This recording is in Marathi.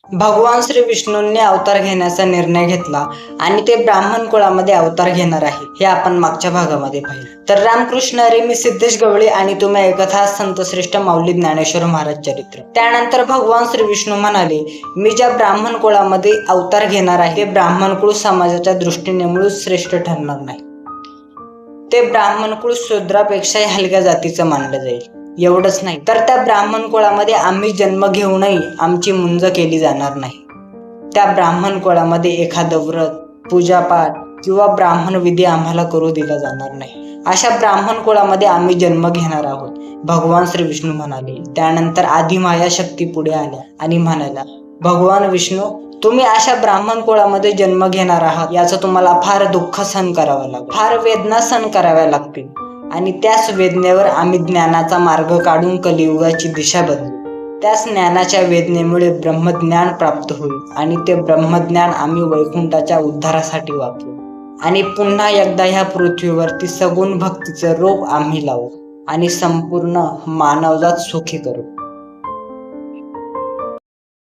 भगवान श्री विष्णूंनी अवतार घेण्याचा निर्णय घेतला आणि ते ब्राह्मण कुळामध्ये अवतार घेणार आहे हे आपण मागच्या भागामध्ये पाहिलं. तर रामकृष्ण हरी, मी सिद्धेश गवळी आणि तुम्ही ऐकत आहात संतश्रेष्ठ माऊली ज्ञानेश्वर महाराज चरित्र. त्यानंतर भगवान श्री विष्णू म्हणाले, मी ज्या ब्राह्मण कुळामध्ये अवतार घेणार आहे ते ब्राह्मण कुळ समाजाच्या दृष्टीने मुळीच श्रेष्ठ ठरणार नाही. ते ब्राह्मण कुळ शूद्रापेक्षाही हलक्या जातीचं मानलं जाईल. एवढंच नाही तर त्या ब्राह्मण कुळामध्ये आम्ही जन्म घेऊनही आमची मुंज केली जाणार नाही. त्या ब्राह्मण कुळामध्ये एखादं व्रत, पूजापाठ किंवा ब्राह्मण विधी आम्हाला करू दिला जाणार नाही. अशा ब्राह्मण कुळामध्ये आम्ही जन्म घेणार आहोत, भगवान श्री विष्णू म्हणाले. त्यानंतर आदिमाया शक्ती पुढे आल्या आणि म्हणाल्या, भगवान विष्णू, तुम्ही अशा ब्राह्मण कुळामध्ये जन्म घेणार आहात, याचं तुम्हाला फार दुःख सहन करावं लागेल, फार वेदना सहन कराव्या लागतील आणि त्याच वेदनेवर आम्ही ज्ञानाचा मार्ग काढून कलियुगाची दिशा बदलू. त्याच ज्ञानाच्या वेदनेमुळे ब्रह्मज्ञान प्राप्त होईल आणि ते ब्रह्मज्ञान आम्ही वैकुंठाच्या उद्धारासाठी वापरू आणि पुन्हा एकदा ह्या पृथ्वीवरती सगुण भक्तीचं रोप आम्ही लावू आणि संपूर्ण मानवजात सुखी करू.